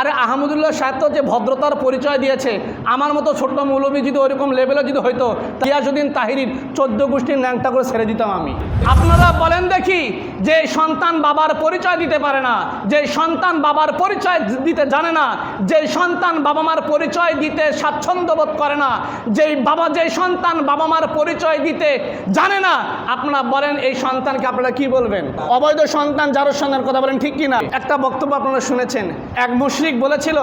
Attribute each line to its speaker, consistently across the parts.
Speaker 1: আরে আহমদুল্লাহ সাহেব তো যে ভদ্রতার পরিচয় দিয়েছে, আমার মতো ছোট্ট মৌলবী যদি ওইরকম লেভেলে যদি হইতো, গিয়াসউদ্দিন তাহিরির 14 গোষ্ঠীর ন্যাংটা করে ছেড়ে দিতাম আমি। আপনারা বলেন দেখি, যে সন্তান বাবার পরিচয় দিতে পারে না, যে সন্তান বাবার পরিচয় দিতে জানে না, যে সন্তান বাবা মার পরিচয় দিতে স্বাচ্ছন্দ্য বোধ করে না, যে সন্তান বাবা মার পরিচয় দিতে জানে না, আপনারা বলেন এই সন্তানকে আপনারা কি বলবেন? অবৈধ সন্তান যার সন্তানের কথা বলেন, ঠিক কিনা? একটা বক্তব্য আপনারা শুনেছেন, এক মুশরিক বলেছিল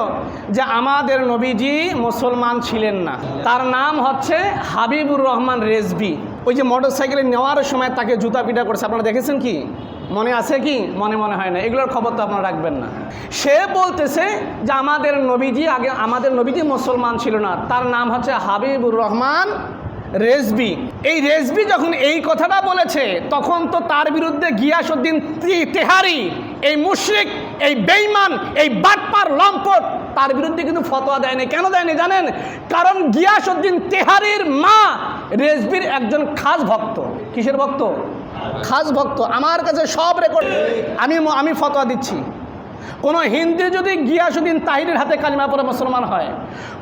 Speaker 1: যে আমাদের নবীজি মুসলমান ছিলেন না, তার নাম হচ্ছে হাবিবুর রহমান রেজভী। ওই যে মোটর সাইকেলে নেওয়ার সময় তাকে জুতা পিটা করছে, আপনারা দেখেছেন কি? মনে আছে কি? মনে হয় না, এগুলোর খবর তো আপনারা রাখবেন না। সে বলতেছে যে আমাদের নবীজি মুসলমান ছিল না, তার নাম হচ্ছে হাবিবুর রহমান রেজভী। এই রেজভী যখন এই কথাটা বলেছে, তখন তো তার বিরুদ্ধে গিয়াসউদ্দিন তেহারি, এই মুশরিক, এই বেঈমান, এই বাটপার লম্পট, তার বিরুদ্ধে কিন্তু ফতোয়া দেয়নি। কেন দেয়নি জানেন? কারণ গিয়াসউদ্দিন তেহারির মা রেজভীর একজন খাস ভক্ত। কিসের ভক্ত? খাস ভক্ত। আমার কাছে সব রেকর্ড, আমি ফতোয়া দিচ্ছি, কোনো হিন্দু যদি গিয়াসউদ্দিন তাহিরের হাতে কালিমা পড়ে মুসলমান হয়,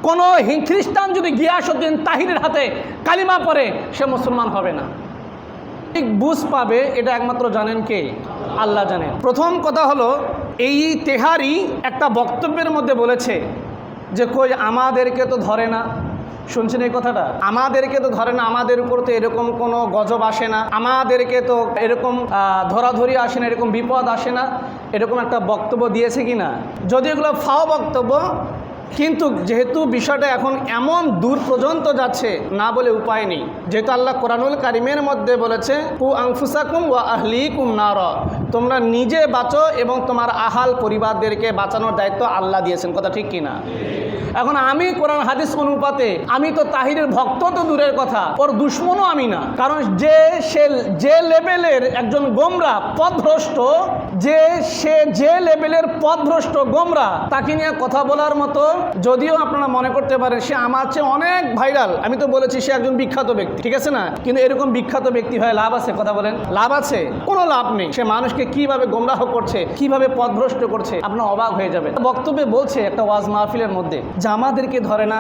Speaker 1: কোনো খ্রিস্টান যদি গিয়াসউদ্দিন তাহিরের হাতে কালিমা পড়ে, সে মুসলমান হবে না। ঠিক বুঝ পাবে এটা একমাত্র জানেন কে? আল্লাহ জানেন। প্রথম কথা হলো, এই তেহারি একটা বক্তব্যের মধ্যে বলেছে যে কই আমাদেরকে তো ধরে না। শুনছেন এই কথাটা? আমাদেরকে তো ধরে না, আমাদের উপর তো এরকম কোনো গজব আসে না, আমাদেরকে তো এরকম ধরাধরি আসে না, এরকম বিপদ আসে না, এরকম একটা বক্তব্য দিয়েছে কি না? যদি এগুলো ফাও বক্তব্য, কিন্তু যেহেতু বিষয়টা এখন এমন দূর পর্যন্ত যাচ্ছে, না বলে উপায় নেই। যেহেতু আল্লাহ কোরআনুল কারিমের মধ্যে বলেছে, কু আনফুসাকুম ওয়া আহলিকুম নারা, তোমরা নিজে বাঁচো এবং তোমার আহাল পরিবারদেরকে বাঁচানোর দায়িত্ব আল্লাহ দিয়েছেন। কথা ঠিক কিনা? এখন আমি কোরআন হাদিস অনুপাতে, আমি তো তাহিরের ভক্ত তো দূরের কথা, ওর দুশ্মনও আমি না। কারণ যে লেভেলের একজন গোমরা পথভ্রষ্ট, যে লেভেলের পথভ্রষ্ট গোমরা, তাকে নিয়ে কথা বলার মতো, যদিও আপনারা মনে করতে পারেন সে আমার চেয়ে অনেক ভাইরাল, আমি তো বলেছি সে একজন বিখ্যাত ব্যক্তি, ঠিক আছে না? কিন্তু এরকম বিখ্যাত ব্যক্তি হয় লাভ আছে? কথা বলেন, লাভ আছে? কোনো লাভ নেই। সে মানুষকে কিভাবে গোমরাহ করছে, কিভাবে পথভ্রষ্ট করছে, আপনার অবাক হয়ে যাবে। বক্তব্যে বলছে একটা ওয়াজ মাহফিলের মধ্যে যে আমাদেরকে ধরে না,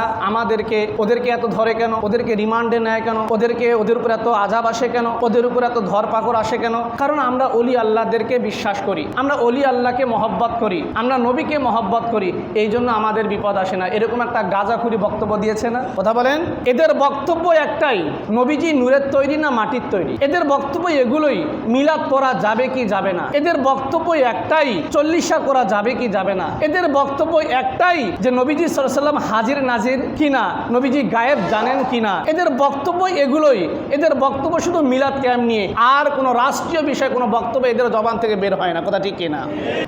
Speaker 1: ওদেরকে এত ধরে কেন, ওদেরকে রিমান্ডে নেয় কেন, ওদের উপর এত আযাব আসে কেন, ওদের উপর এত ধরপাকড় আসে কেন? কারণ আমরা অলি আল্লাহদেরকে বিশ্বাস করি, আমরা অলি আল্লাহকে মহব্বত করি, আমরা নবীকে মহব্বত করি, এই জন্য আমাদের বিপদ আসে না। এরকম একটা গাঁজাখুরি বক্তব্য দিয়েছে না? কথা বলেন। এদের বক্তব্য একটাই, নবীজি নূরের তৈরি না মাটির তৈরি? এদের বক্তব্য এগুলোই। মিলাদ পড়া যাবে কি যাবে না? এদের বক্তব্য একটাই, চল্লিশা করা যাবে কি যাবে না? এদের বক্তব্য একটাই যে নবীজি সাল্লাল্লাহু আলাইহি ওয়াসাল্লাম হাজির নাজির কিনা, নবীজি গায়েব জানেন কিনা? এদের বক্তব্য এগুলোই। এদের বক্তব্য শুধু মিলাদ ক্যাম্প নিয়ে, আর কোনো রাষ্ট্রীয় বিষয় কোনো বক্তব্য এদের জবান থেকে বের হয় না। কথা ঠিক কিনা?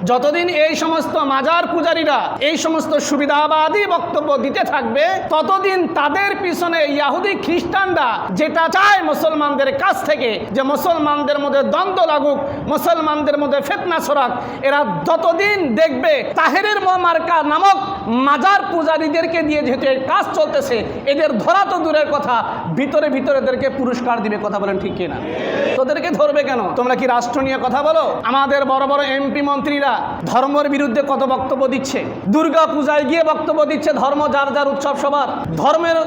Speaker 1: যতদিন এই সমস্ত মাজার পূজারীরা এই সমস্ত সুবিধাবাদী বক্তব্য দিতে থাকবে, ততদিন তাদের পিছনে ইহুদি খ্রিস্টানরা যেটা চায় মুসলমানদের কাছ থেকে, যে মুসলমানদের মধ্যে দ্বন্দ্ব লাগুক, মুসলমানদের মধ্যে ফিতনা ছড়াক, এরা যতদিন দেখবে তাহেরের মার্কা নামক মাজার পূজারীদেরকে দিয়ে যেহেতু এই কাজ চলতেছে, এদের ধরা তো দূরের কথা, ভিতরে এদেরকে পুরস্কার দিবে। কথা বলেন ঠিক কিনা? তোদেরকে ধরবে কেন? তোমরা কি রাষ্ট্র নিয়ে কথা বলো? আমাদের বড় বড় এমপি মন্ত্রীরা ধর্মের বিরুদ্ধে কত বক্তব্য দিচ্ছে, দুর্গা পূজায় গিয়ে বক্তব্য দিচ্ছে, ধর্ম যার যার উৎসব সবার, ধর্মের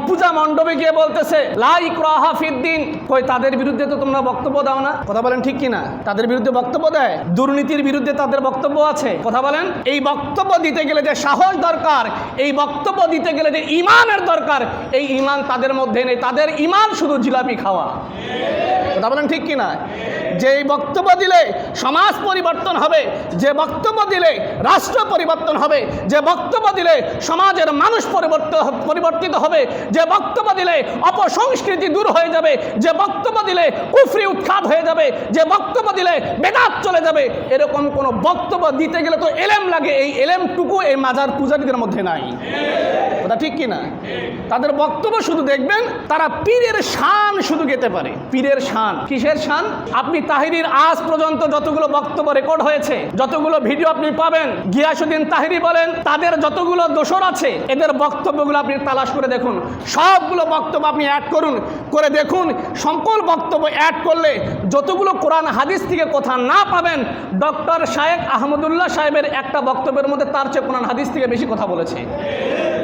Speaker 1: পূজা মণ্ডপে গিয়ে বলতেছে লা ইকরাহা ফিদ্দিন। কই তাদের বিরুদ্ধে তো তোমরা বক্তব্য দাও না? কথা বলেন ঠিক কিনা? তাদের বিরুদ্ধে বক্তব্য দেয়, দুর্নীতির বিরুদ্ধে তাদের বক্তব্য আছে। কথা বলেন। এই বক্তব্য দিতে গেলে যে সাহস দরকার, এই বক্তব্য দিতে গেলে যে ইমানের দরকার, এই ইমান তাদের মধ্যে নেই। তাদের ইমান শুধু জিলাপি খাওয়া। কথা বলেন ঠিক কিনা? যে বক্তব্য দিলে সমাজ পরিবর্তন হবে, যে বক্তব্য দিলে রাষ্ট্র পরিবর্তন হবে, যে বক্তব্য দিলে সমাজের মানুষ পরিবর্তিত হবে, যে বক্তব্য দিলে অপসংস্কৃতি দূর হয়ে যাবে, যে বক্তব্য দিলে কুফরি উৎখাত হয়ে যাবে, যে বক্তব্য দিলে বেদাত চলে যাবে, এরকম কোনো বক্তব্য দিতে গেলে তো এলেম লাগে। এই এলেমটুকু এই মাজার পূজারীদের মধ্যে নাই। কথা ঠিক কিনা? তাদের বক্তব্য শুধু দেখবেন, তারা পীরের শান শুধু গেতে পারে। পীরের শান, কিসের শান? আপনি তাহিরির আজ পর্যন্ত যতগুলো বক্তব্য রেকর্ড হয়েছে, যতগুলো ভিডিও আপনি পাবেন, গিয়াসউদ্দিন তাহিরি বলেন, তাদের যতগুলো দোসর আছে, এদের বক্তব্যগুলো আপনি তালাশ করে দেখুন। সবগুলো বক্তব্য আপনি অ্যাড করুন, করে দেখুন সকল বক্তব্য অ্যাড করলে যতগুলো কোরআন হাদিস থেকে কথা না পাবেন, ডক্টর শায়েখ আহমদুল্লাহ সাহেবের একটা বক্তব্যের মধ্যে তার চেয়ে কোরআন হাদিস থেকে বেশি কথা বলেছে।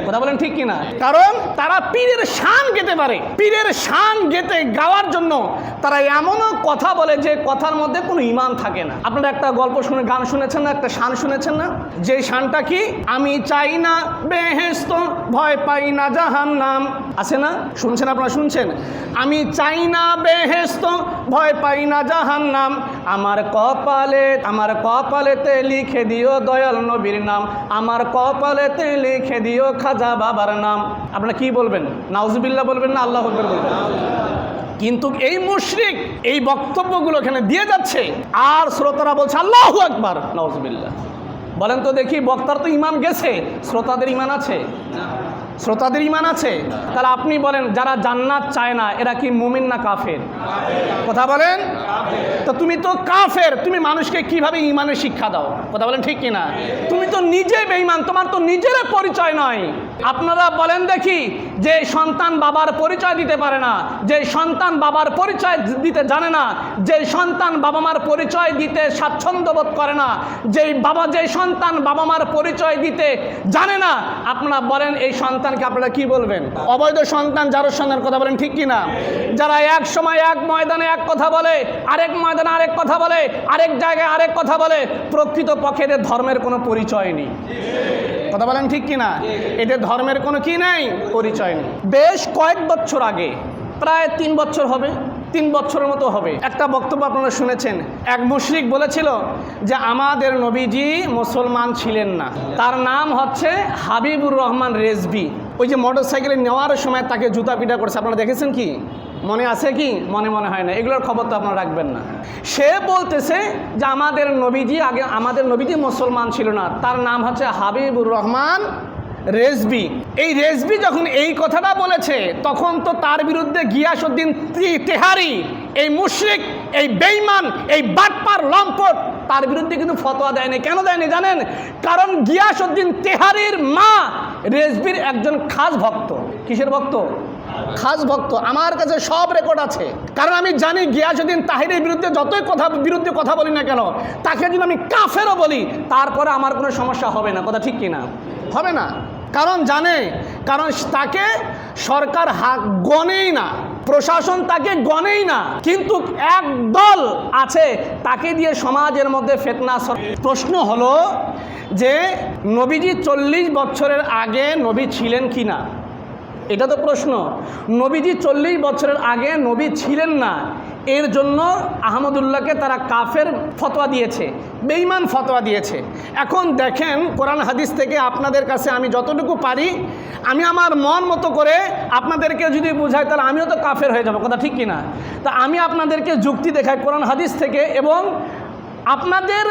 Speaker 1: কথা বলেন ঠিক কিনা? কারণ তারা পীরের শান গেতে পারে। পীরের শান গেতে গাওয়ার জন্য তারা এমনও কথা বলে যে কথার মধ্যে কোনো ঈমান থাকে না। আপনারা একটা গল্প শুনে, গান শুনেছেন না, একটা শান শুনেছেন না? যে শানটা কি, আমি চাই না বেহেশত, ভয় পাই না জাহান্নাম, আছে না? শুনছেন আপনারা? শুনছেন? আমি চাই না বেহেশত, ভয় পাই না জাহান্নাম, আমার কপালেতে লিখে দিও দয়াল নবীর নাম, আমার কপালেতে লিখে দিও খাজা বাবার নাম। আপনারা কি বলবেন? নাউজুবিল্লাহ বলবেন না আল্লাহু আকবার বলবেন? কিন্তু এই মুশরিক এই বক্তব্যগুলো এখানে দিয়ে যাচ্ছে, আর শ্রোতারা বলছে আল্লাহু আকবার, নাউজুবিল্লাহ। বলেন তো দেখি, বক্তার তো ঈমান গেছে, শ্রোতাদের ঈমান আছে? শ্রোতাদের ঈমান আছে? তাহলে আপনি বলেন, যারা জান্নাত চায় না এরা কি মুমিন না কাফের? কথা বলেন। তো তুমি তো কাফের, তুমি মানুষকে কিভাবে ঈমানের শিক্ষা দাও? কথা বলেন ঠিক কিনা? তুমি তো নিজে বেঈমান, তোমার তো নিজের পরিচয় নয়। আপনারা বলেন দেখি, যে সন্তান বাবার পরিচয় দিতে পারে না, যে সন্তান বাবার পরিচয় দিতে জানে না, যে সন্তান বাবা মার পরিচয় দিতে স্বাচ্ছন্দ্য বোধ করে না, যে সন্তান বাবা মার পরিচয় দিতে জানে না, আপনারা বলেন এই সন্তানকে আপনারা কি বলবেন? অবৈধ সন্তান, যার সন্তান। কথা বলেন ঠিক কিনা? যারা এক সময় এক ময়দানে এক কথা বলে, আরেক ময়দানে আরেক কথা বলে, আরেক জায়গায় আরেক কথা বলে, প্রকৃত পক্ষে এদের ধর্মের কোনো পরিচয় নেই। কথা বলেন ঠিক কিনা? এদের ধর্মের কোনো কি নেই, পরিচয় নেই। বেশ কয়েক বছর আগে, প্রায় 3 বছর হবে, 3 বছরের মতো হবে, একটা বক্তব্য আপনারা শুনেছেন। এক মুশরিক বলেছিল যে আমাদের নবীজি মুসলমান ছিলেন না, তার নাম হচ্ছে হাবিবুর রহমান রেজভী। ওই যে মোটরসাইকেলে নেওয়ার সময় তাকে জুতা পিটা করছে, আপনারা দেখেছেন কি? মনে আছে কি? মনে হয় না, এগুলোর খবর তো আপনারা রাখবেন না। সে বলতেছে যে আমাদের নবীজি মুসলমান ছিল না, তার নাম হচ্ছে হাবিবুর রহমান রেজভী। এই রেজভী যখন এই কথাটা বলেছে, তখন তো তার বিরুদ্ধে গিয়াসউদ্দিন তেহারি, এই মুশরিক, এই বেঈমান, এই বাটপার লম্পট, তার বিরুদ্ধে কিন্তু ফতোয়া দেয়নি। কেন দেয়নি জানেন? কারণ গিয়াসউদ্দিন তেহারির মা রেজভীর একজন খাস ভক্ত। কিসের ভক্ত? খাস ভক্ত। আমার কাছে সব রেকর্ড আছে, কারণ আমি জানি গিয়াসউদ্দিন তাহিরের বিরুদ্ধে যতই কথা বলি না কেন, তাকে যদি আমি কাফেরও বলি, তারপরে আমার কোনো সমস্যা হবে না। কথা ঠিক কিনা? হবে না। কারণ জানে, কারণ তাকে সরকার গণেই না, প্রশাসন তাকে গণেই না, কিন্তু এক দল আছে তাকে দিয়ে সমাজের মধ্যে ফিতনা। প্রশ্ন হলো যে নবীজি 40 বছরের আগে নবী ছিলেন কি না? এটা তো প্রশ্ন। নবীজি 40 বছরের আগে নবী ছিলেন না, এর জন্য আহমদুল্লাহকে তারা কাফের ফতোয়া দিয়েছে, বেঈমান ফতোয়া দিয়েছে। এখন দেখেন, কোরআন হাদিস থেকে আপনাদের কাছে আমি যতটুকু পারি, আমি আমার মন মতো করে আপনাদেরকে যদি বুঝাই, তাহলে আমিও তো কাফের হয়ে যাব। কথা ঠিক কিনা? তা আমি আপনাদেরকে যুক্তি দেখাই কোরআন হাদিস থেকে, এবং আপনাদের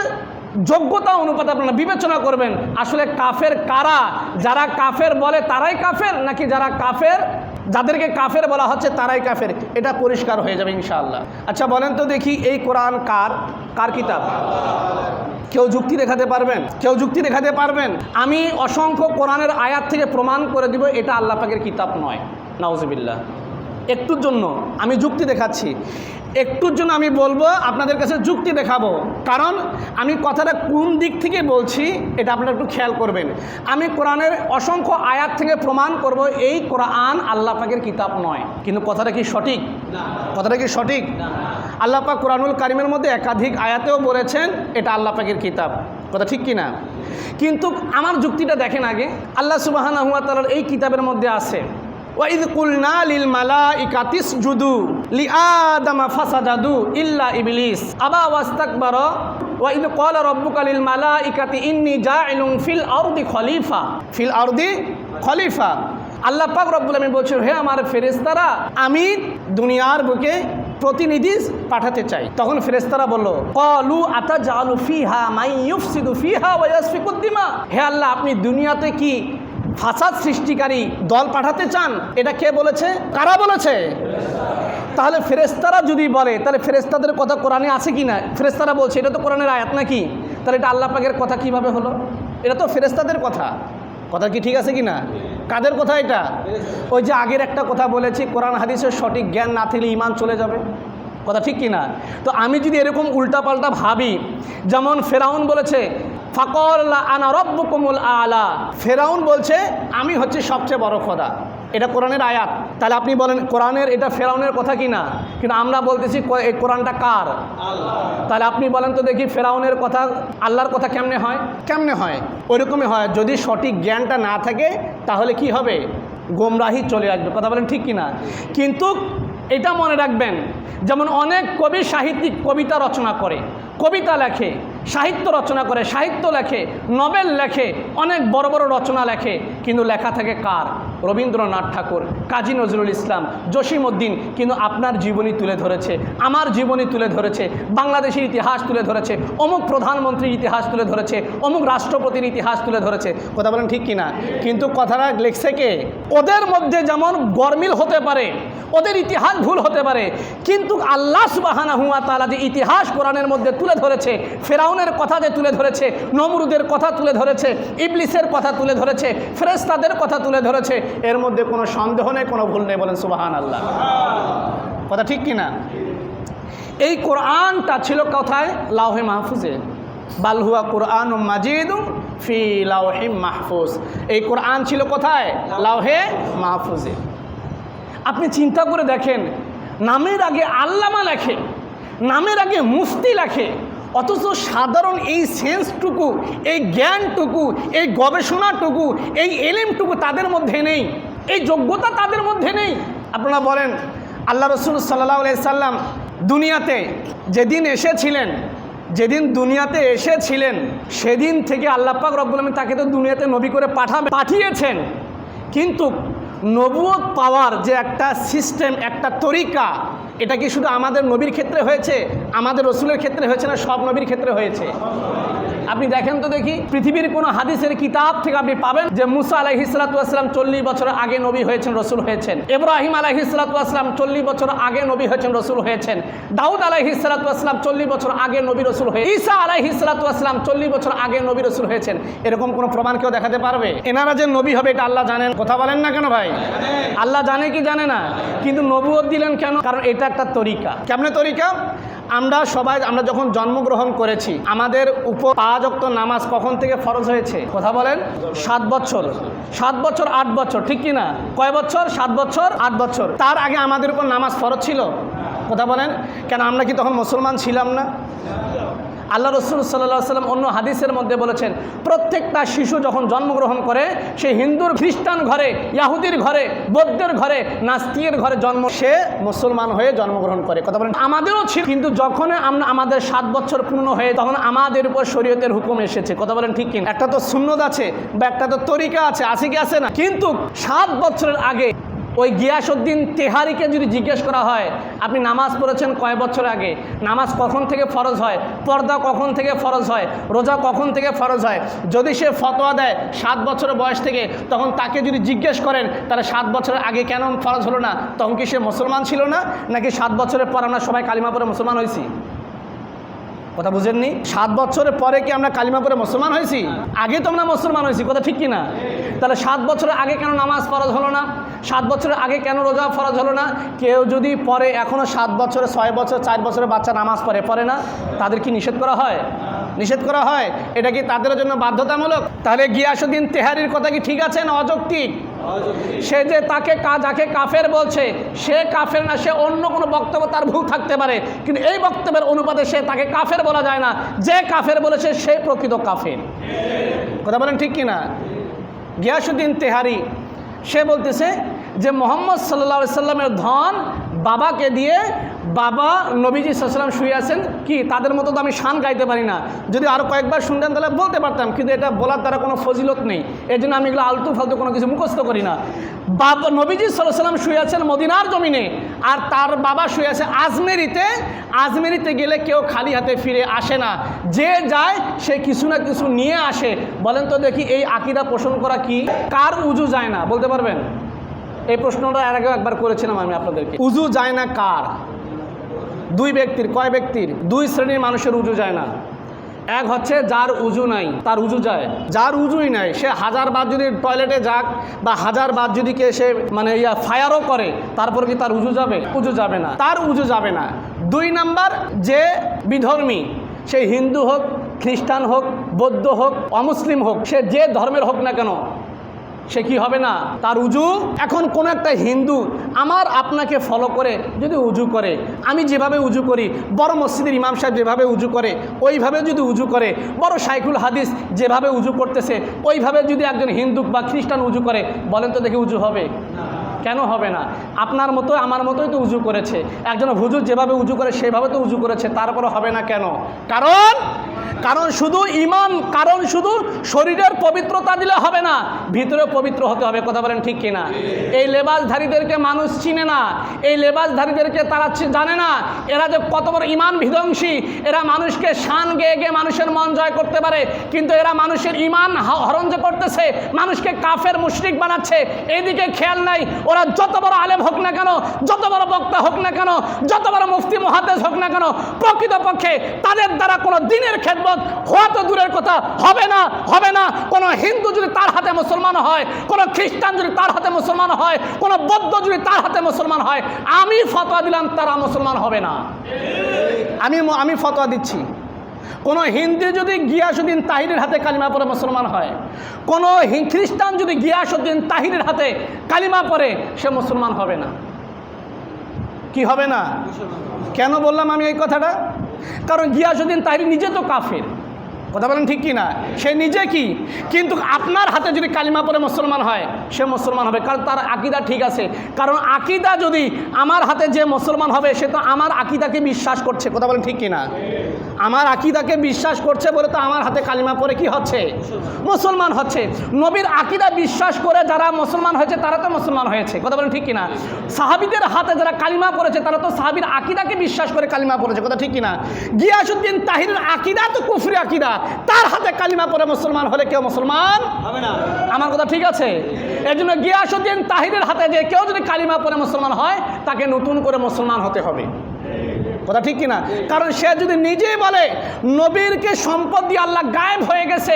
Speaker 1: যোগ্যতা অনুপাতে আপনারা বিবেচনা করবেন আসলে কাফের কারা। যারা কাফের বলে তারাই কাফের, নাকি যাদেরকে কাফের বলা হচ্ছে তারাই কাফের, এটা পরিষ্কার হয়ে যাবে ইনশাআল্লাহ। আচ্ছা বলেন তো দেখি, এই কোরআন কার কিতাব? কেউ যুক্তি দেখাতে পারবেন? কেউ যুক্তি দেখাতে পারবেন? আমি অসংখ্য কোরআনের আয়াত থেকে প্রমাণ করে দিব এটা আল্লাহ পাকের কিতাব নয়। নাউজুবিল্লাহ। একটুর জন্য আমি যুক্তি দেখাচ্ছি, একটুর জন্য আমি বলবো, আপনাদের কাছে যুক্তি দেখাবো, কারণ আমি কথাটা কোন দিক থেকে বলছি এটা আপনারা একটু খেয়াল করবেন। আমি কোরআনের অসংখ্য আয়াত থেকে প্রমাণ করব এই কোরআন আল্লাহ পাকের কিতাব নয়। কিন্তু কথাটা কি সঠিক? কথাটা কি সঠিক? আল্লাহ পাক কোরআনুল কারিমের মধ্যে একাধিক আয়াতেও বলেছেন এটা আল্লাহ পাকের কিতাব। কথা ঠিক কি না? কিন্তু আমার যুক্তিটা দেখেন আগে। আল্লাহ সুবহানাহু ওয়া তাআলার এই কিতাবের মধ্যে আছে, وَإِذْ قُلْنَا لِلْمَلَائِكَةِ اسْجُدُوا لِآدَمَ فَسَجَدُوا إِلَّا إِبْلِيسَ أَبَى وَاسْتَكْبَرَ وَإِذْ قَالَ رَبُّكَ لِلْمَلَائِكَةِ إِنِّي جَاعِلٌ فِي الْأَرْضِ খলিফা। আল্লাহ পাক রব্বুল আলামিন বলছেন, হে আমার ফেরেশতারা, আমি দুনিয়ার বুকে প্রতিনিধি পাঠাতে চাই। তখন ফেরেশতারা বলল, ক্বালু আতাজআলু ফিহা মান ইউফসিদু ফিহা ওয়া ইয়াসফিকুদ দিমা। হে আল্লাহ, আপনি দুনিয়াতে কি ফাসাদ সৃষ্টিকারী দল পাঠাতে চান? এটা কে বলেছে? কারা বলেছে? তাহলে ফেরেশতারা যদি বলে, তাহলে ফেরেশতাদের কথা কোরআনে আছে কি না? ফেরেশতারা বলছে, এটা তো কোরআনের আয়াত নাকি? তাহলে এটা আল্লাহ পাকের কথা কিভাবে হলো? এটা তো ফেরেশতাদের কথা। কথা কি ঠিক আছে কি না? কাদের কথা এটা? ওই যে আগের একটা কথা বলেছি, কোরআন হাদিসের সঠিক জ্ঞান না থাকলে ঈমান চলে যাবে। কথা ঠিক কি না? তো আমি যদি এরকম উল্টাপাল্টা ভাবি, যেমন ফেরাউন বলেছে ফাকল আনা রব্বুকুমুল আলা, ফেরাউন বলছে আমি হচ্ছে সবচেয়ে বড় খোদা, এটা কোরআনের আয়াত। তাহলে আপনি বলেন কোরআনের এটা ফেরাউনের কথা কি না? কিন্তু আমরা বলতেছি এই কোরআনটা কার? তাহলে আপনি বলেন তো দেখি, ফেরাউনের কথা আল্লাহর কথা কেমনে হয়? কেমনে হয়? ওইরকমই হয়। যদি সঠিক জ্ঞানটা না থাকে তাহলে কি হবে? গোমরাহি চলে আসবে। কথা বলেন ঠিক কি না? কিন্তু এটা মনে রাখবেন, যেমন অনেক কবি সাহিত্যিক কবিতা রচনা করে, কবিতা লেখে, সাহিত্য রচনা করে, সাহিত্য লেখে, নভেল লেখে, অনেক বড় বড় রচনা লেখে, কিন্তু লেখা থাকে কার? রবীন্দ্রনাথ ঠাকুর, কাজী নজরুল ইসলাম, জসিম উদ্দিন। কিন্তু আপনার জীবনী তুলে ধরেছে, আমার জীবনী তুলে ধরেছে, বাংলাদেশের ইতিহাস তুলে ধরেছে, অমুক প্রধানমন্ত্রীর ইতিহাস তুলে ধরেছে, অমুক রাষ্ট্রপতির ইতিহাস তুলে ধরেছে। কথা বলেন ঠিক কিনা? কিন্তু কথাটা লিখছে কে? ওদের মধ্যে যেমন গরমিল হতে পারে, ওদের ইতিহাস ভুল হতে পারে, কিন্তু আল্লাহ সুবহানাহু ওয়া তাআলা যে ইতিহাস কোরআনের মধ্যে তুলে ধরেছে, ফেরাউনের কথা যে তুলে ধরেছে, নমরুদের কথা তুলে ধরেছে, ইবলিসের কথা তুলে ধরেছে, ফেরেশতাদের কথা তুলে ধরেছে, এর মধ্যে কোনো সন্দেহ নেই, কোনো ভুল নেই। বলেন সুবহানাল্লাহ। কথা ঠিক কিনা? এই কোরআনটা ছিল কোথায়? লাওহে মাহফুজে। বাল হুয়া কুরআনুম মাজিদুম ফি লাওহিম মাহফুজ। এই কোরআন ছিল কোথায়? লাওহে মাহফুজে। আপনি চিন্তা করে দেখেন, নামের আগে আল্লামা লেখে, নামের আগে মুফতি লেখে, অথচ সাধারণ এই সেন্সটুকু, এই জ্ঞানটুকু, এই গবেষণাটুকু, এই এলিমটুকু তাদের মধ্যে নেই, এই যোগ্যতা তাদের মধ্যে নেই। আপনারা বলেন, আল্লাহ রসুল সাল্লাল্লাহু আলাইহি সাল্লাম দুনিয়াতে যেদিন এসেছিলেন, যেদিন দুনিয়াতে এসেছিলেন সেদিন থেকে আল্লাহ পাক রব্বুল আলামিন তাকে তো দুনিয়াতে নবী করে পাঠিয়েছেন, কিন্তু নবুয়ত পাওয়ার যে একটা সিস্টেম, একটা তরিকা, এটা কি শুধু আমাদের নবীর ক্ষেত্রে হয়েছে, আমাদের রসুলের ক্ষেত্রে হয়েছে, না সব নবীর ক্ষেত্রে হয়েছে? আপনি দেখেন তো দেখি, পৃথিবীর কোনো হাদিসের কিতাব থেকে আপনি পাবেন যে মুসা আলাইহিস সালাতু ওয়াস সালাম 40 বছর আগে নবী হয়েছেন, রসুল হয়েছেন। ইব্রাহিম আলাইহিস সালাতু ওয়াস সালাম 40 বছর আগে নবী হয়েছেন, রসুল হয়েছেন। দাউদ আলাইহিস সালাতু ওয়াস সালাম 40 বছর আগে নবী রসুল হয়েছেন। ঈসা আলাইহিস সালাতু ওয়াস সালাম 40 বছর আগে নবী রসুল হয়েছেন। এরকম কোনো প্রমাণ কেউ দেখাতে পারবে? এনারা যে নবী হবে এটা আল্লাহ জানেন। কথা বলেন না কেন ভাই? আল্লাহ জানে কি জানে না? কিন্তু নবুয়ত দিলেন কেন? কারণ এটা একটা তরিকা। কেমনে তরিকা? আমরা যখন জন্মগ্রহণ করেছি, আমাদের উপর 5 ওয়াক্ত নামাজ কখন থেকে ফরজ হয়েছে? কথা বলেন। 7 বছর, 7 বছর 8 বছর, ঠিক কি না? কয় বছর? 7 বছর 8 বছর। তার আগে আমাদের উপর নামাজ ফরজ ছিল? কথা বলেন। কেন আমরা কি তখন মুসলমান ছিলাম না? আল্লাহ রসুল সাল্লাল্লাহু আলাইহি সাল্লাম অন্য হাদিসের মধ্যে বলেছেন, প্রত্যেকটা শিশু যখন জন্মগ্রহণ করে সে হিন্দুর, খ্রিস্টান ঘরে, ইয়াহুদির ঘরে, বৌদ্ধের ঘরে, নাস্তিকের ঘরে জন্ম, সে মুসলমান হয়ে জন্মগ্রহণ করে। কথা বলেন। আমাদেরও ছিল, কিন্তু যখন আমাদের 7 বছর পূর্ণ হয়ে তখন আমাদের উপর শরীয়তের হুকুম এসেছে। কথা বলেন ঠিক কিনা? একটা তো সুন্নত আছে বা একটা তো তরিকা আছে, আছে কি আছে না? কিন্তু 7 বছরের আগে ওই গিয়াসউদ্দিন তেহারিকে যদি জিজ্ঞেস করা হয়, আপনি নামাজ পড়েছেন কয় বছর আগে? নামাজ কখন থেকে ফরজ হয়? পর্দা কখন থেকে ফরজ হয়? রোজা কখন থেকে ফরজ হয়? যদি সে ফতোয়া দেয় 7 বছরের বয়স থেকে, তখন তাকে যদি জিজ্ঞেস করেন তাহলে 7 বছরের আগে কেন ফরজ হলো না, তখন কি সে মুসলমান ছিল না? নাকি 7 বছরের পর আমরা সবাই কালিমা পড়ে মুসলমান হয়েছি? কথা বুঝেননি? 7 বছরের পরে কি আমরা কালিমা পড়ে মুসলমান হয়েছি? আগে তো আমরা মুসলমান হয়েছি। কথা ঠিক কি না? তাহলে 7 বছরের আগে কেন নামাজ ফরজ হলো না? 7 বছরের আগে কেন রোজা ফরজ হলো না? কেউ যদি পরে, এখনও 7 বছরে, 6 বছর, 4 বছরের বাচ্চা নামাজ পড়ে না, তাদের কি নিষেধ করা হয়? নিষেধ করা হয়। এটা কি তাদের জন্য বাধ্যতামূলক? তাহলে গিয়াসউদ্দিন তেহারির কথা কি ঠিক আছে না অযৌক্তিক? সে যে যাকে কাফের বলছে, সে কাফের না, সে অন্য কোনো বক্তব্য তার ভুল থাকতে পারে, কিন্তু এই বক্তব্যের অনুপাতে সে তাকে কাফের বলা যায় না। যে কাফের বলেছে সে প্রকৃত কাফের। কথা বলেন ঠিক কিনা? গিয়াসউদ্দিন তেহারি সে বলতেছে যে মুহাম্মদ সাল্লাল্লাহু আলাইহি সাল্লামের ধন বাবাকে দিয়ে, বাবা নবীজি সাল্লাল্লাহু আলাইহি সাল্লাম শুয়ে আছেন, কি তাদের মতো তো আমি শান গাইতে পারি না। যদি আরও কয়েকবার শুনতেন তাহলে বলতে পারতাম, কিন্তু এটা বলার দ্বারা কোনো ফজিলত নেই। এই জন্য আমি এগুলো আলতু ফালতু কোনো কিছু মুখস্থ করি না। বাবা নবীজি সাল্লাল্লাহু আলাইহি সাল্লাম শুয়ে আছেন মদিনার জমিনে, আর তার বাবা শুয়ে আছে আজমেরিতে। আজমেরিতে গেলে কেউ খালি হাতে ফিরে আসে না, যে যায় সে কিছু না কিছু নিয়ে আসে। বলেন তো দেখি, এই আকীদা পোষণ করা কি? কার উজু যায় না বলতে পারবেন? এই প্রশ্নটা এর আগে একবার করেছিলাম আমি আপনাদেরকে। উজু যায় না কার? দুই ব্যক্তির। কয় ব্যক্তির? দুই শ্রেণীর মানুষের উজু যায় না। এক হচ্ছে যার উজু নাই, তার উজু যায়। যার উজুই নাই, সে 1000 বার যদি টয়লেটে যাক বা 1000 বার যদি কে সে মানে ফায়ারও করে, তারপর কি তার উজু যাবে? উজু যাবে না, তার উজু যাবে না। 2 নাম্বার, যে বিধর্মী, সে হিন্দু হোক, খ্রিস্টান হোক, বৌদ্ধ হোক, অমুসলিম হোক, সে যে ধর্মের হোক না কেন, সে কি হবে না? তার উজু। এখন কোন একটা হিন্দু আমার আপনাকে ফলো করে যদি উজু করে, আমি যেভাবে উজু করি, বড় মসজিদের ইমাম সাহেব যেভাবে উজু করে ওইভাবে যদি উজু করে, বড় শাইখুল হাদিস যেভাবে উজু করতেছে ওইভাবে যদি একজন হিন্দু বা খ্রিস্টান উজু করে, বলেন তো দেখি উজু হবে? কেন হবে না? আপনার মতো আমার মতোই তো উজু করেছে। একজন হুজুর যেভাবে উজু করে সেভাবে তো উজু করেছে, তারপরে হবে না কেন? কারণ শুধু ইমান, কারণ শুধু শরীরের পবিত্রতা দিলে হবে না, ভিতরে পবিত্র হতে হবে। কথা বলেন ঠিক কিনা? এই লেবাসধারীদেরকে মানুষ চিনে না, এই লেবাসধারীদেরকে তারা জানে না এরা যে কত বড় ইমান বিধ্বংসী। এরা মানুষকে শান গেয়ে গিয়ে মানুষের মন জয় করতে পারে, কিন্তু এরা মানুষের ইমান হরণ যে করতেছে, মানুষকে কাফের মুশরিক বানাচ্ছে, এইদিকে খেয়াল নাই। ওরা যত বড় আলেম হোক না কেন, যত বড় বক্তা হোক না কেন, যত বড় মুফতি মুহাদ্দিস হোক না কেন, প্রকৃতপক্ষে তাদের দ্বারা কোনো দিনের খেদমত হওয়া তো দূরের কথা, হবে না। কোনো হিন্দু যদি তার হাতে মুসলমান হয়, কোনো খ্রিস্টান যদি তার হাতে মুসলমান হয়, কোনো বৌদ্ধ যদি তার হাতে মুসলমান হয়, আমি ফতোয়া দিলাম তারা মুসলমান হবে না। আমি ফতোয়া দিচ্ছি, কোনো হিন্দু যদি গিয়াসউদ্দিন তাহিরের হাতে কালিমা পড়ে মুসলমান হয়, কোনো খ্রিস্টান যদি গিয়াসউদ্দিন তাহিরের হাতে কালিমা পড়ে, সে মুসলমান হবে না। কি হবে না? কেন বললাম আমি এই কথাটা? কারণ গিয়াসউদ্দিন তাহিরি নিজে তো কাফের। কথা বলেন ঠিক কি না? সে নিজে কি, কিন্তু আপনার হাতে যদি কালিমা পড়ে মুসলমান হয়, সে মুসলমান হবে, কারণ তার আকীদা ঠিক আছে। কারণ আকীদা যদি আমার হাতে যে মুসলমান হবে, সে তো আমার আকীদাকে বিশ্বাস করছে। কথা বলেন ঠিক কি না? আমার আকীদাকে বিশ্বাস করছে বলে তো আমার হাতে কালিমা পড়ে কি হচ্ছে? মুসলমান হচ্ছে। নবীর আকীদা বিশ্বাস করে যারা মুসলমান হয়েছে তারা তো মুসলমান হয়েছে। কথা বলেন ঠিক কিনা? সাহাবীদের হাতে যারা কালিমা পড়েছে তারা তো সাহাবীর আকীদাকে বিশ্বাস করে কালিমা পড়েছে। কথা ঠিক কিনা? গিয়াসউদ্দিন তাহিরের আকীদা তো কুফরি আকীদা, তার হাতে কালিমা পড়ে মুসলমান হলে কেউ মুসলমান হবে না। আমার কথা ঠিক আছে? এর জন্য গিয়াসউদ্দিন তাহিরের হাতে যে কেউ যদি কালিমা পড়ে মুসলমান হয়, তাকে নতুন করে মুসলমান হতে হবে। কথা ঠিক কিনা? কারণ সে যদি নিজেই বলে নবীরকে সম্পদ দিয়ে আল্লাহ গায়েব হয়ে গেছে,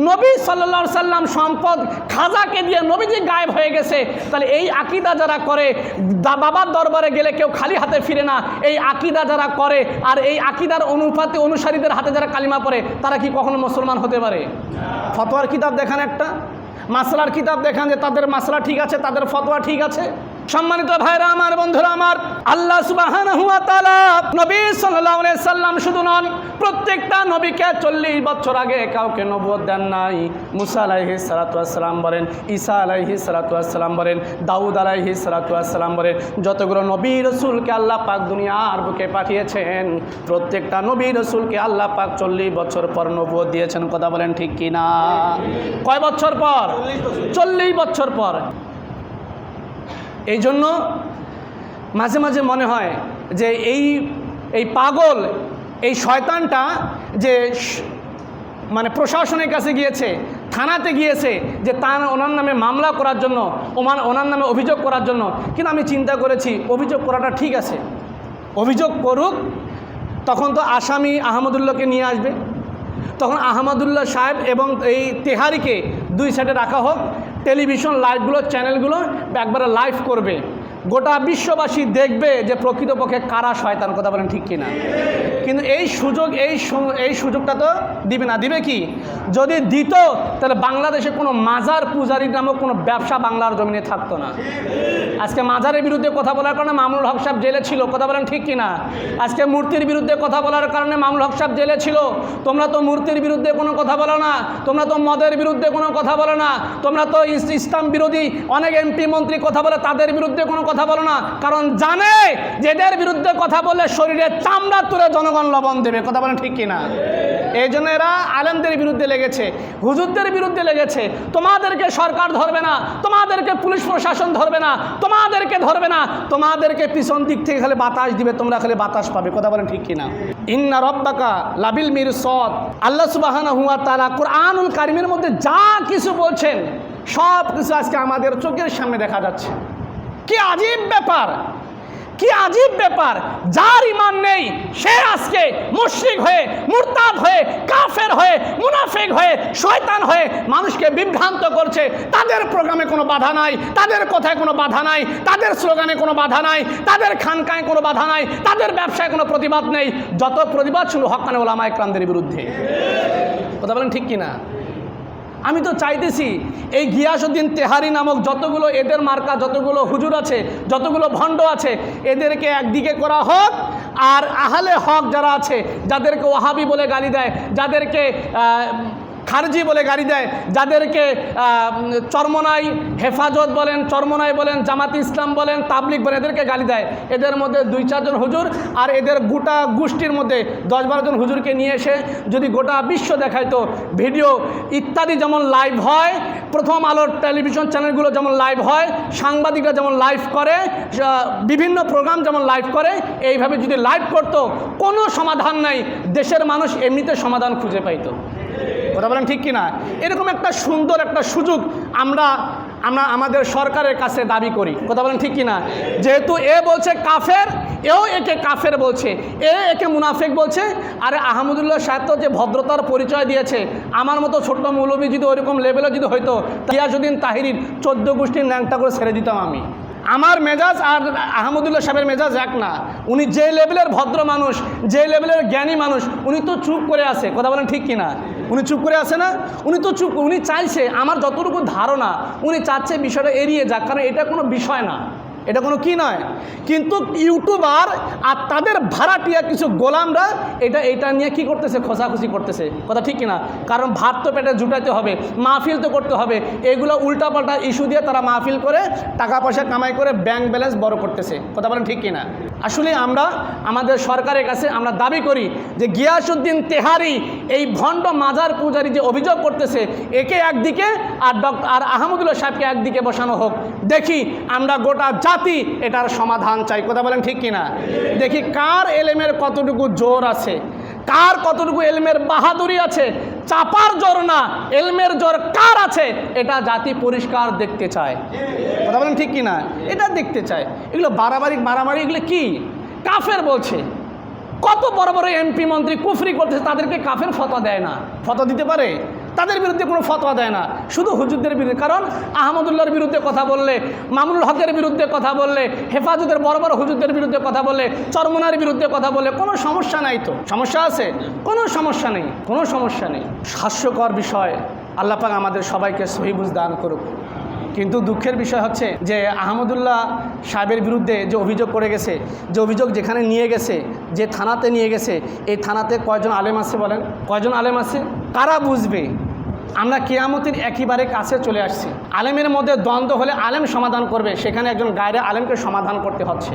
Speaker 1: নবী সাল্লাল্লাহু আলাইহি সাল্লাম সম্পদ খাজাকে দিয়ে নবীজি গায়েব হয়ে গেছে, তাহলে এই আকীদা যারা করে, বাবার দরবারে গেলে কেউ খালি হাতে ফিরে না, এই আকীদা যারা করে আর এই আকীদার অনুসারীদের হাতে যারা কালিমা পড়ে, তারা কি কখনো মুসলমান হতে পারে? ফতোয়ার কিতাব দেখান, একটা মাসলার কিতাব দেখান যে তাদের মাসলা ঠিক আছে, তাদের ফতোয়া ঠিক আছে। সম্মানিত ভাইরা আমার, বন্ধুরা আমার, আল্লাহ সুবহানাহু ওয়া তাআলা নবী সাল্লাল্লাহু আলাইহি সাল্লাম শুধু নন, প্রত্যেকটা নবীকে 40 বছর আগে কাউকে নবুয়ত দেন নাই। মুসা আলাইহিস সালাতু ওয়াস সালাম বলেন, ঈসা আলাইহিস সালাতু ওয়াস সালাম বলেন, দাউদ আলাইহিস সালাতু ওয়াস সালাম বলেন, যতগুলো নবী রাসূলকে আল্লাহ পাক দুনিয়ার বুকে পাঠিয়েছেন, প্রত্যেকটা নবী রাসূলকে আল্লাহ পাক 40 বছর পর নবুয়ত দিয়েছেন। কথা বলেন ঠিক কি না? কয় বছর পর? 40 বছর পর। এই জন্য মাঝে মাঝে মনে হয় যে এই পাগল, এই শয়তানটা যে মানে প্রশাসনের কাছে গিয়েছে, থানাতে গিয়েছে যে ওনার নামে মামলা করার জন্য, ওনার নামে অভিযোগ করার জন্য, কিন্তু আমি চিন্তা করেছি অভিযোগ করাটা ঠিক আছে, অভিযোগ করুক, তখন তো আসামি আহমদুল্লাহকে নিয়ে আসবে, তখন আহমদুল্লাহ সাহেব এবং এই তেহারিকে দুই সাইডে রাখা হোক, টেলিভিশন লাইভগুলো, চ্যানেলগুলো একবারে লাইভ করবে, গোটা বিশ্ববাসী দেখবে যে প্রকৃতপক্ষে কারা শয়তান। কথা বলেন ঠিক কিনা? কিন্তু এই সুযোগটা তো দিবে না। দিবে কি? যদি দিত তাহলে বাংলাদেশে কোনো মাজার পূজারী নামক কোনো ব্যবসা বাংলার জমিনে থাকতো না। আজকে মাজারের বিরুদ্ধে কথা বলার কারণে মামুনুল হক সাহেব জেলে ছিল। কথা বলেন ঠিক কিনা? আজকে মূর্তির বিরুদ্ধে কথা বলার কারণে মামুনুল হক সাহেব জেলে ছিল। তোমরা তো মূর্তির বিরুদ্ধে কোনো কথা বলো না, তোমরা তো মদের বিরুদ্ধে কোনো কথা বলো না, তোমরা তো ইসলাম বিরোধী অনেক এমপি মন্ত্রী কথা বলে, তাদের বিরুদ্ধে কোনো কথা বলো না, কারণ জানে যে এদের বিরুদ্ধে কথা বললে শরীরে চামড়া তুলে জনগণ লবণ দেবে। কথা বলেন ঠিক কিনা? এই জন্য এরা আলেমদের বিরুদ্ধে লেগেছে, হুজুরদের বিরুদ্ধে লেগেছে। তোমাদেরকে সরকার ধরবে না, তোমাদেরকে পুলিশ প্রশাসন ধরবে না, তোমাদেরকে ধরবে না, তোমাদেরকে পিছন দিক থেকে খালি বাতাস দিবে, তোমরা খালি বাতাস পাবে। কথা বলেন ঠিক কিনা? ইন্না রব্বাকা লাবিল মিরসাদ। আল্লাহ সুবহানাহু ওয়া তাআলা কুরআনুল কারীমের মধ্যে যা কিছু বলছেন সব কিছু আজকে আমাদের চোখের সামনে দেখা যাচ্ছে। কি আজীব ব্যাপার, কি আজীব ব্যাপার। যার ঈমান নেই সে আজকে মুশরিক হয়ে, মুরতাদ হয়ে, কাফের হয়ে, মুনাফিক হয়ে, শয়তান হয়ে মানুষকে বিভ্রান্ত করছে। তাদের প্রোগ্রামে কোনো বাধা নাই, তাদের কথায় কোনো বাধা নাই, তাদের স্লোগানে কোনো বাধা নাই, তাদের খানকায় কোনো বাধা নাই, তাদের ব্যবসায় কোনো প্রতিবাদ নেই। যত প্রতিবাদ শুধু হক্কানি ওলামায়ে কেরামদের বিরুদ্ধে। কথা বলেন ঠিক কিনা? আমি তো চাইতেছি এই গিয়াসউদ্দিন তেহারি নামক যতগুলো এদের মার্কা যতগুলো হুজুর আছে, যতগুলো ভণ্ড আছে, এদেরকে একদিকে করা হোক, আর আহলে হক যারা আছে, যাদেরকে ওয়াহাবি বলে গালি দেয়, যাদেরকে খারজি বলে গালি দেয়, যাদেরকে চরমনাই হেফাজত বলেন, চরমনাই বলেন, জামাত ইসলাম বলেন, তাবলিগ বলেন, এদেরকে গালি দেয়, এদের মধ্যে 2-4 জন হুজুর আর এদের গোটা গোষ্ঠীর মধ্যে 10-12 জন হুজুরকে নিয়ে এসে যদি গোটা বিশ্ব দেখাইতো, ভিডিও ইত্যাদি যেমন লাইভ হয়, প্রথম আলোর টেলিভিশন চ্যানেলগুলো যেমন লাইভ হয়, সাংবাদিকরা যেমন লাইভ করে, বিভিন্ন প্রোগ্রাম যেমন লাইভ করে, এইভাবে যদি লাইভ করতো, কোনো সমাধান নাই, দেশের মানুষ এমনিতে সমাধান খুঁজে পাইতো। কথা বলেন ঠিক কিনা? এরকম একটা সুন্দর একটা সুযোগ আমরা আমাদের সরকারের কাছে দাবি করি। কথা বলেন ঠিক কিনা? যেহেতু এ বলছে কাফের, এও একে কাফের বলছে, একে মুনাফিক বলছে। আরে আহমদুল্লাহ সাহেব তো যে ভদ্রতার পরিচয় দিয়েছে, আমার মতো ছোট্ট মৌলবী যদি ওইরকম লেভেলে যদি হইতো, গিয়াসউদ্দিন তাহিরির 14 গোষ্ঠীর ন্যাংটা করে ছেড়ে দিতাম আমি। আমার মেজাজ আর আহমদুল্লাহ সাহেবের মেজাজ এক না। উনি যে লেভেলের ভদ্র মানুষ, যে লেভেলের জ্ঞানী মানুষ, উনি তো চুপ করে আছে। কথা বলেন ঠিক কিনা? উনি চুপ করে আছে না? উনি তো চুপ, উনি চাইছে, আমার যতটুকু ধারণা, উনি চাচ্ছে বিষয়টা এড়িয়ে যাক, কারণ এটা কোনো বিষয় না, এটা কোনো কি নয়। কিন্তু ইউটিউবার আর তাদের ভাড়াটিয়া কিছু গোলামরা এটা নিয়ে কি করতেছে? খোঁচাখুচি করতেছে। কথা ঠিক কিনা? কারণ ভাত তো পেটে জুটাইতে হবে, মাহফিল তো করতে হবে, এগুলো উল্টাপাল্টা ইস্যু দিয়ে তারা মাহফিল করে টাকা পয়সা কামাই করে ব্যাংক ব্যালেন্স বড় করতেছে। কথা বলেন ঠিক কিনা? আসলে আমরা আমাদের সরকারের কাছে আমরা দাবি করি যে গিয়াসউদ্দিন তেহারি এই ভণ্ড মাজার পূজারি যে অভিযোগ করতেছে, একে একদিকে আর আহমদুল্লাহ সাহেবকে একদিকে বসানো হোক। দেখি আমরা গোটা জাতি এটার সমাধান চাই। কথা বলেন ঠিক কিনা? দেখি কার এলেমের কতটুকু জোর আছে, কার কতটুকু এলমের বাহাদুরি আছে। চাপার জোর না, এলমের জোর কার আছে, এটা জাতি পরিষ্কার দেখতে চায়। কথা বলেন ঠিক কিনা? এটা দেখতে চায়। এগুলো মারামারি এগুলো কি? কাফের বলছে, কত বড় বড় এমপি মন্ত্রী কুফরি করতেছে, তাদেরকে কাফের ফতোয়া দেয় না। ফতোয়া দিতে পারে? তাদের বিরুদ্ধে কোনো ফতোয়া দেয় না, শুধু হুজুরদের বিরুদ্ধে। কারণ আহমদুল্লাহর বিরুদ্ধে কথা বললে, মামুনুল হকের বিরুদ্ধে কথা বললে, হেফাজতের বড় বড় হুজুরদের বিরুদ্ধে কথা বললে, চরমনার বিরুদ্ধে কথা বললে কোনো সমস্যা নাই। তো সমস্যা আছে? কোনো সমস্যা নেই, কোনো সমস্যা নেই। হাস্যকর বিষয়, আল্লাহ পাক আমাদের সবাইকে সহি বুঝ দান করুক। কিন্তু দুঃখের বিষয় হচ্ছে যে আহমদুল্লাহ সাহেবের বিরুদ্ধে যে অভিযোগ করে গেছে, যে অভিযোগ যেখানে নিয়ে গেছে, যে থানাতে নিয়ে গেছে, এই থানাতে কয়জন আলেম আছে বলেন? কয়জন আলেম আছে? কারা বুঝবে? আমরা কিয়ামতের একেবারে কাছে চলে আসছি। আলেমের মধ্যে দ্বন্দ্ব হলে আলেম সমাধান করবে, সেখানে একজন গায়রে আলেমকে সমাধান করতে হচ্ছে।